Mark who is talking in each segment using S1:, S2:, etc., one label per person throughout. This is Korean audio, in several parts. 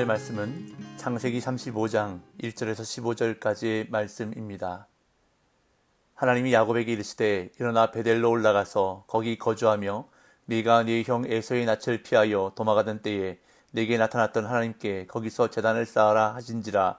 S1: 오늘의 말씀은 창세기 35장 1절에서 15절까지의 말씀입니다. 하나님이 야곱에게 이르시되 일어나 베델로 올라가서 거기 거주하며 네가 네 형 에서의 낯을 피하여 도망가던 때에 네게 나타났던 하나님께 거기서 제단을 쌓아라 하신지라.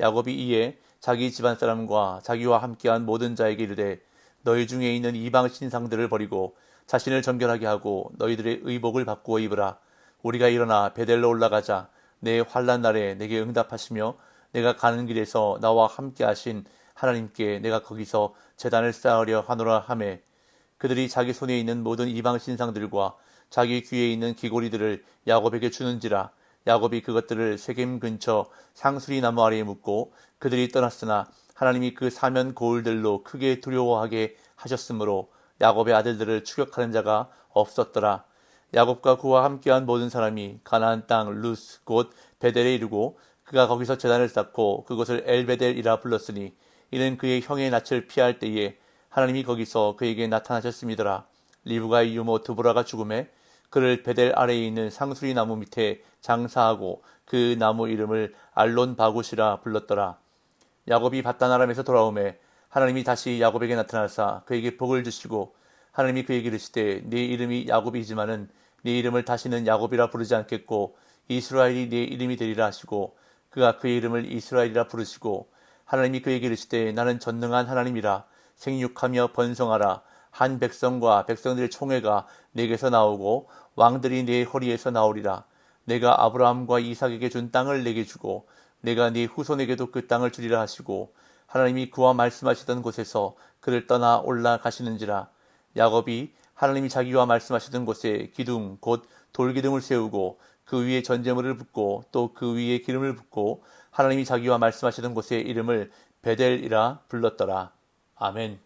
S1: 야곱이 이에 자기 집안 사람과 자기와 함께한 모든 자에게 이르되 너희 중에 있는 이방 신상들을 버리고 자신을 정결하게 하고 너희들의 의복을 바꾸어 입으라. 우리가 일어나 베델로 올라가자. 내 환난 날에 내게 응답하시며 내가 가는 길에서 나와 함께 하신 하나님께 내가 거기서 제단을 쌓으려 하노라 하매, 그들이 자기 손에 있는 모든 이방 신상들과 자기 귀에 있는 귀고리들을 야곱에게 주는지라. 야곱이 그것들을 세겜 근처 상수리 나무 아래에 묻고 그들이 떠났으나 하나님이 그 사면 고울들로 크게 두려워하게 하셨으므로 야곱의 아들들을 추격하는 자가 없었더라. 야곱과 그와 함께한 모든 사람이 가나안 땅 루스 곧 베델에 이르고 그가 거기서 제단을 쌓고 그곳을 엘베델이라 불렀으니 이는 그의 형의 낯을 피할 때에 하나님이 거기서 그에게 나타나셨음이더라. 리브가의 유모 드보라가 죽음에 그를 베델 아래에 있는 상수리 나무 밑에 장사하고 그 나무 이름을 알론 바굿이라 불렀더라. 야곱이 밧단 아람에서 돌아오매 하나님이 다시 야곱에게 나타나사 그에게 복을 주시고 하나님이 그에게 이르시되 네 이름이 야곱이지만은 네 이름을 다시는 야곱이라 부르지 않겠고 이스라엘이 네 이름이 되리라 하시고 그가 그의 이름을 이스라엘이라 부르시고 하나님이 그에게 이르시되 나는 전능한 하나님이라. 생육하며 번성하라. 한 백성과 백성들의 총회가 내게서 나오고 왕들이 네 허리에서 나오리라. 내가 아브라함과 이삭에게 준 땅을 내게 주고 내가 네 후손에게도 그 땅을 주리라 하시고 하나님이 그와 말씀하시던 곳에서 그를 떠나 올라가시는지라. 야곱이 하나님이 자기와 말씀하시던 곳에 기둥 곧 돌기둥을 세우고 그 위에 전제물을 붓고 또 그 위에 기름을 붓고 하나님이 자기와 말씀하시던 곳의 이름을 베델이라 불렀더라. 아멘.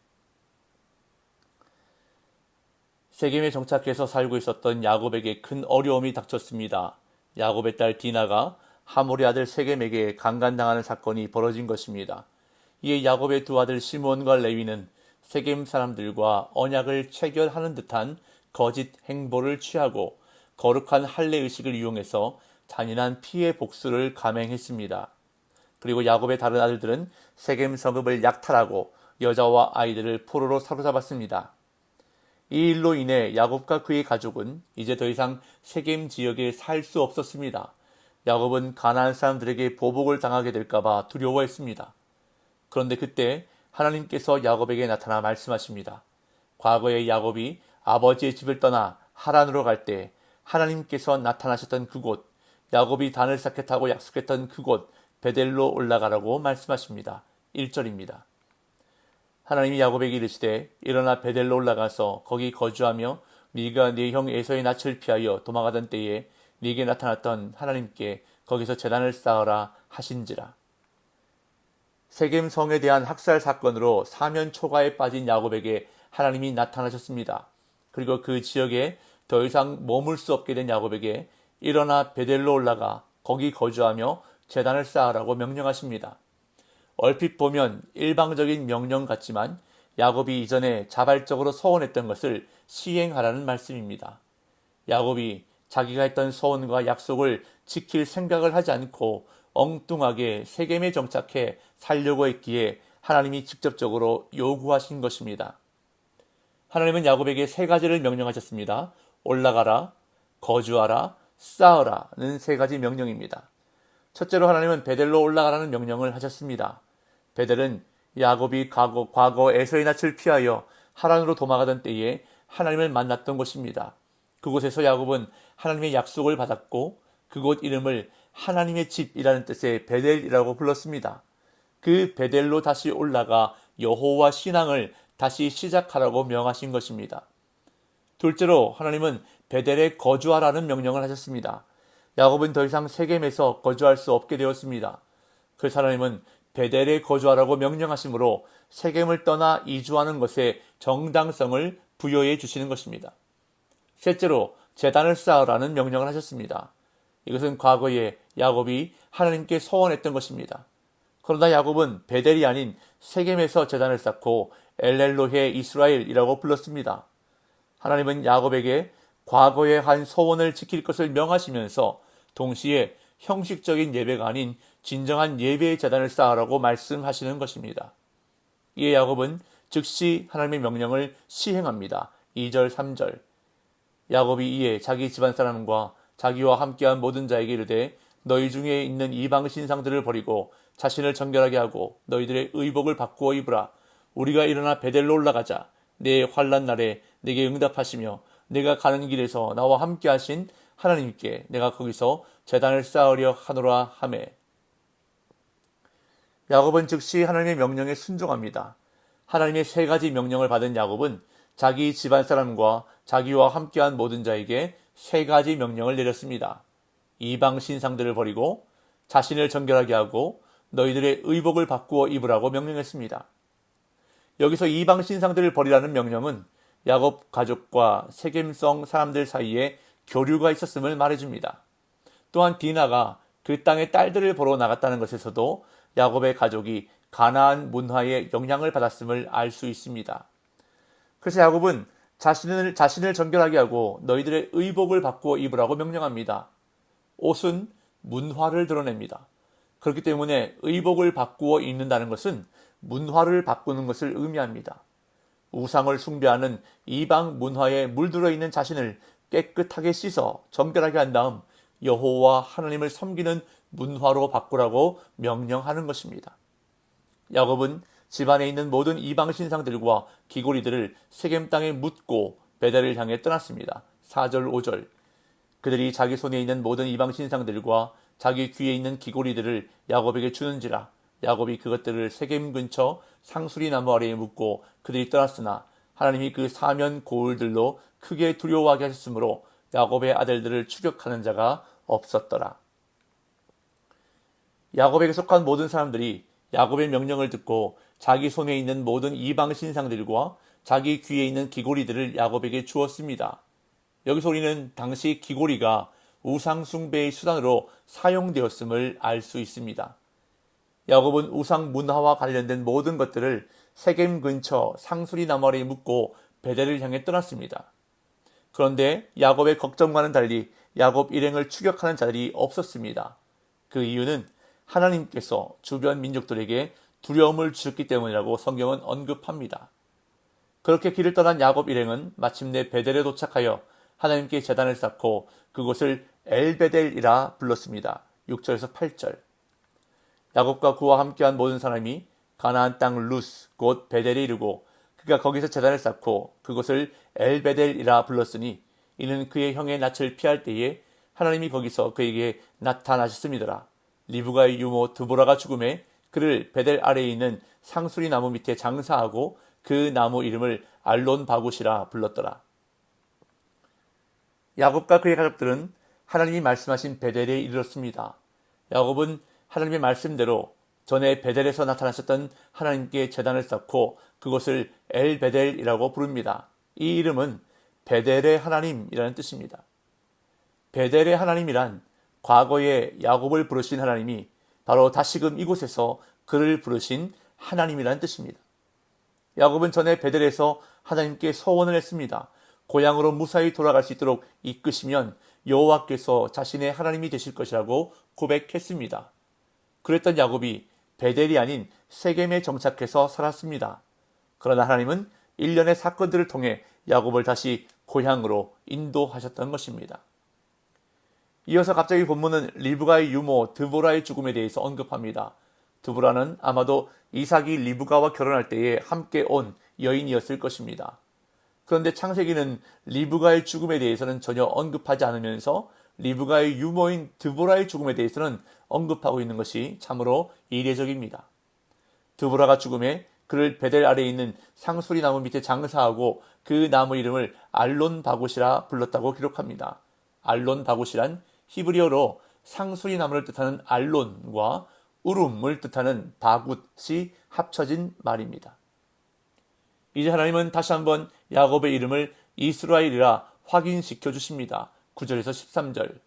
S1: 세겜에 정착해서 살고 있었던 야곱에게 큰 어려움이 닥쳤습니다. 야곱의 딸 디나가 하몰의 아들 세겜에게 강간당하는 사건이 벌어진 것입니다. 이에 야곱의 두 아들 시므온과 레위는 세겜 사람들과 언약을 체결하는 듯한 거짓 행보를 취하고 거룩한 할례 의식을 이용해서 잔인한 피해 복수를 감행했습니다. 그리고 야곱의 다른 아들들은 세겜 성읍을 약탈하고 여자와 아이들을 포로로 사로잡았습니다. 이 일로 인해 야곱과 그의 가족은 이제 더 이상 세겜 지역에 살 수 없었습니다. 야곱은 가나안 사람들에게 보복을 당하게 될까봐 두려워했습니다. 그런데 그때 하나님께서 야곱에게 나타나 말씀하십니다. 과거에 야곱이 아버지의 집을 떠나 하란으로 갈 때 하나님께서 나타나셨던 그곳, 야곱이 단을 쌓겠다고 약속했던 그곳 베델로 올라가라고 말씀하십니다. 1절입니다. 하나님이 야곱에게 이르시되 일어나 베델로 올라가서 거기 거주하며 네가 네 형 에서의 낯을 피하여 도망가던 때에 네게 나타났던 하나님께 거기서 제단을 쌓으라 하신지라. 세겜 성에 대한 학살 사건으로 사면 초가에 빠진 야곱에게 하나님이 나타나셨습니다. 그리고 그 지역에 더 이상 머물 수 없게 된 야곱에게 일어나 베델로 올라가 거기 거주하며 제단을 쌓으라고 명령하십니다. 얼핏 보면 일방적인 명령 같지만 야곱이 이전에 자발적으로 서원했던 것을 시행하라는 말씀입니다. 야곱이 자기가 했던 서원과 약속을 지킬 생각을 하지 않고 엉뚱하게 세겜에 정착해 살려고 했기에 하나님이 직접적으로 요구하신 것입니다. 하나님은 야곱에게 세 가지를 명령하셨습니다. 올라가라, 거주하라, 쌓으라는 세 가지 명령입니다. 첫째로 하나님은 베델로 올라가라는 명령을 하셨습니다. 베델은 야곱이 과거 에서의 낯을 피하여 하란으로 도망가던 때에 하나님을 만났던 곳입니다. 그곳에서 야곱은 하나님의 약속을 받았고 그곳 이름을 하나님의 집이라는 뜻의 베델이라고 불렀습니다. 그 베델로 다시 올라가 여호와 신앙을 다시 시작하라고 명하신 것입니다. 둘째로 하나님은 베델에 거주하라는 명령을 하셨습니다. 야곱은 더 이상 세겜에서 거주할 수 없게 되었습니다. 그래서 하나님은 베델에 거주하라고 명령하시므로 세겜을 떠나 이주하는 것에 정당성을 부여해 주시는 것입니다. 셋째로 제단을 쌓으라는 명령을 하셨습니다. 이것은 과거에 야곱이 하나님께 서원했던 것입니다. 그러나 야곱은 베델이 아닌 세겜에서 제단을 쌓고 엘렐로헤 이스라엘이라고 불렀습니다. 하나님은 야곱에게 과거에 한 서원을 지킬 것을 명하시면서 동시에 형식적인 예배가 아닌 진정한 예배의 제단을 쌓으라고 말씀하시는 것입니다. 이에 야곱은 즉시 하나님의 명령을 시행합니다. 2절 3절. 야곱이 이에 자기 집안 사람과 자기와 함께한 모든 자에게 이르되 너희 중에 있는 이방 신상들을 버리고 자신을 정결하게 하고 너희들의 의복을 바꾸어 입으라. 우리가 일어나 베델로 올라가자. 내 환난 날에 내게 응답하시며 내가 가는 길에서 나와 함께 하신 하나님께 내가 거기서 제단을 쌓으려 하노라 하매. 야곱은 즉시 하나님의 명령에 순종합니다. 하나님의 세 가지 명령을 받은 야곱은 자기 집안 사람과 자기와 함께한 모든 자에게 세 가지 명령을 내렸습니다. 이방 신상들을 버리고 자신을 정결하게 하고 너희들의 의복을 바꾸어 입으라고 명령했습니다. 여기서 이방 신상들을 버리라는 명령은 야곱 가족과 세겜성 사람들 사이에 교류가 있었음을 말해줍니다. 또한 디나가 그 땅의 딸들을 보러 나갔다는 것에서도 야곱의 가족이 가나안 문화의 영향을 받았음을 알 수 있습니다. 그래서 야곱은 자신을 정결하게 하고 너희들의 의복을 바꾸어 입으라고 명령합니다. 옷은 문화를 드러냅니다. 그렇기 때문에 의복을 바꾸어 입는다는 것은 문화를 바꾸는 것을 의미합니다. 우상을 숭배하는 이방 문화에 물들어 있는 자신을 깨끗하게 씻어 정결하게 한 다음 여호와 하나님을 섬기는 문화로 바꾸라고 명령하는 것입니다. 야곱은 집안에 있는 모든 이방 신상들과 기고리들을 세겜 땅에 묻고 베델을 향해 떠났습니다. 4절 5절. 그들이 자기 손에 있는 모든 이방 신상들과 자기 귀에 있는 기고리들을 야곱에게 주는지라. 야곱이 그것들을 세겜 근처 상수리 나무 아래에 묻고 그들이 떠났으나 하나님이 그 사면 고울들로 크게 두려워하게 하셨으므로 야곱의 아들들을 추격하는 자가 없었더라. 야곱에게 속한 모든 사람들이 야곱의 명령을 듣고 자기 손에 있는 모든 이방 신상들과 자기 귀에 있는 기고리들을 야곱에게 주었습니다. 여기서 우리는 당시 기고리가 우상 숭배의 수단으로 사용되었음을 알 수 있습니다. 야곱은 우상 문화와 관련된 모든 것들을 세겜 근처 상수리 나무 아래에 묻고 베델을 향해 떠났습니다. 그런데 야곱의 걱정과는 달리 야곱 일행을 추격하는 자들이 없었습니다. 그 이유는 하나님께서 주변 민족들에게 두려움을 주셨기 때문이라고 성경은 언급합니다. 그렇게 길을 떠난 야곱 일행은 마침내 베델에 도착하여 하나님께 제단을 쌓고 그곳을 엘베델이라 불렀습니다. 6절에서 8절. 야곱과 그와 함께한 모든 사람이 가나안 땅 루스 곧 베델에 이르고 그가 거기서 제단을 쌓고 그곳을 엘베델이라 불렀으니 이는 그의 형의 낯을 피할 때에 하나님이 거기서 그에게 나타나셨음이더라. 리브가의 유모 드보라가 죽음에 그를 베델 아래에 있는 상수리 나무 밑에 장사하고 그 나무 이름을 알론 바굿이라 불렀더라. 야곱과 그의 가족들은 하나님이 말씀하신 베델에 이르렀습니다. 야곱은 하나님의 말씀대로 전에 베델에서 나타나셨던 하나님께 제단을 쌓고 그곳을 엘베델이라고 부릅니다. 이 이름은 베델의 하나님이라는 뜻입니다. 베델의 하나님이란 과거에 야곱을 부르신 하나님이 바로 다시금 이곳에서 그를 부르신 하나님이라는 뜻입니다. 야곱은 전에 베델에서 하나님께 서원을 했습니다. 고향으로 무사히 돌아갈 수 있도록 이끄시면 여호와께서 자신의 하나님이 되실 것이라고 고백했습니다. 그랬던 야곱이 베델이 아닌 세겜에 정착해서 살았습니다. 그러나 하나님은 일련의 사건들을 통해 야곱을 다시 고향으로 인도하셨던 것입니다. 이어서 갑자기 본문은 리브가의 유모 드보라의 죽음에 대해서 언급합니다. 드보라는 아마도 이삭이 리브가와 결혼할 때에 함께 온 여인이었을 것입니다. 그런데 창세기는 리브가의 죽음에 대해서는 전혀 언급하지 않으면서 리브가의 유모인 드보라의 죽음에 대해서는 언급하고 있는 것이 참으로 이례적입니다. 드보라가 죽음에 그를 베델 아래에 있는 상수리 나무 밑에 장사하고 그 나무 이름을 알론 바굿이라 불렀다고 기록합니다. 알론 바굿이란 히브리어로 상수리 나무를 뜻하는 알론과 우름을 뜻하는 바굿이 합쳐진 말입니다. 이제 하나님은 다시 한번 야곱의 이름을 이스라엘이라 확인시켜 주십니다. 9절에서 13절.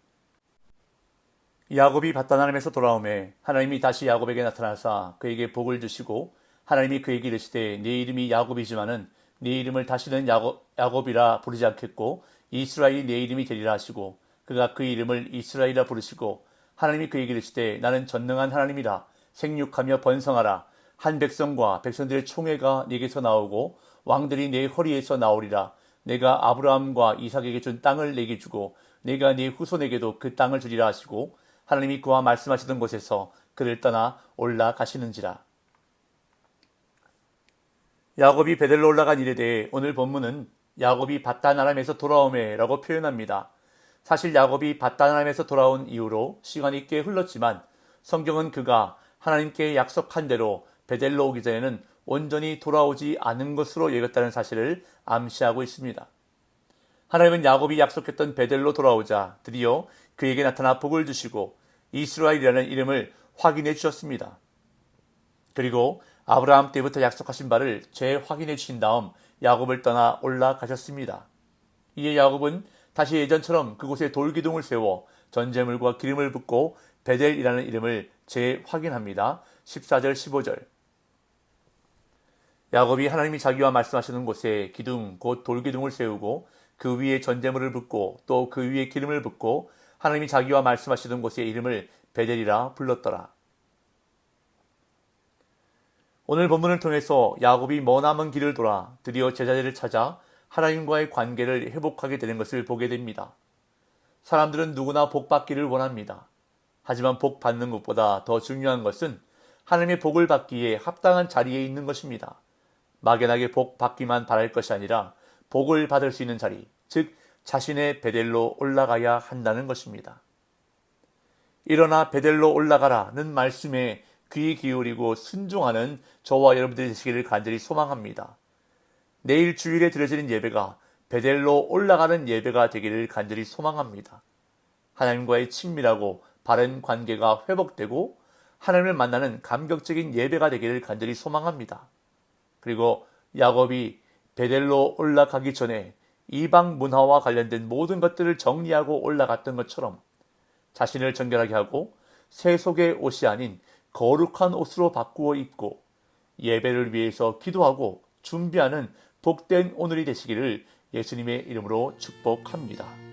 S1: 야곱이 밧단아람에서 돌아오매 하나님이 다시 야곱에게 나타나사 그에게 복을 주시고 하나님이 그에게 이르시되 네 이름이 야곱이지만은 네 이름을 다시는 야곱이라 부르지 않겠고 이스라엘이 네 이름이 되리라 하시고 그가 그 이름을 이스라엘이라 부르시고 하나님이 그에게 이르시되 나는 전능한 하나님이라. 생육하며 번성하라. 한 백성과 백성들의 총회가 네게서 나오고 왕들이 네 허리에서 나오리라. 내가 아브라함과 이삭에게 준 땅을 네게 주고 내가 네 후손에게도 그 땅을 주리라 하시고 하나님이 그와 말씀하시던 곳에서 그를 떠나 올라가시는지라. 야곱이 베델로 올라간 일에 대해 오늘 본문은 야곱이 밧단 아람에서 돌아오매라고 표현합니다. 사실 야곱이 밧단 아람에서 돌아온 이후로 시간이 꽤 흘렀지만 성경은 그가 하나님께 약속한 대로 베델로 오기 전에는 온전히 돌아오지 않은 것으로 여겼다는 사실을 암시하고 있습니다. 하나님은 야곱이 약속했던 베델로 돌아오자 드디어 그에게 나타나 복을 주시고 이스라엘이라는 이름을 확인해 주셨습니다. 그리고 아브라함 때부터 약속하신 바를 재확인해 주신 다음 야곱을 떠나 올라가셨습니다. 이에 야곱은 다시 예전처럼 그곳에 돌기둥을 세워 전제물과 기름을 붓고 베델이라는 이름을 재확인합니다. 14절 15절. 야곱이 하나님이 자기와 말씀하시는 곳에 기둥 곧 돌기둥을 세우고 그 위에 전제물을 붓고 또 그 위에 기름을 붓고 하나님이 자기와 말씀하시던 곳의 이름을 베델이라 불렀더라. 오늘 본문을 통해서 야곱이 머나먼 길을 돌아 드디어 제자리를 찾아 하나님과의 관계를 회복하게 되는 것을 보게 됩니다. 사람들은 누구나 복 받기를 원합니다. 하지만 복 받는 것보다 더 중요한 것은 하나님의 복을 받기에 합당한 자리에 있는 것입니다. 막연하게 복 받기만 바랄 것이 아니라 복을 받을 수 있는 자리, 즉 자신의 베델로 올라가야 한다는 것입니다. 일어나 베델로 올라가라는 말씀에 귀 기울이고 순종하는 저와 여러분들이 되시기를 간절히 소망합니다. 내일 주일에 드려지는 예배가 베델로 올라가는 예배가 되기를 간절히 소망합니다. 하나님과의 친밀하고 바른 관계가 회복되고 하나님을 만나는 감격적인 예배가 되기를 간절히 소망합니다. 그리고 야곱이 베델로 올라가기 전에 이방 문화와 관련된 모든 것들을 정리하고 올라갔던 것처럼 자신을 정결하게 하고 세속의 옷이 아닌 거룩한 옷으로 바꾸어 입고 예배를 위해서 기도하고 준비하는 복된 오늘이 되시기를 예수님의 이름으로 축복합니다.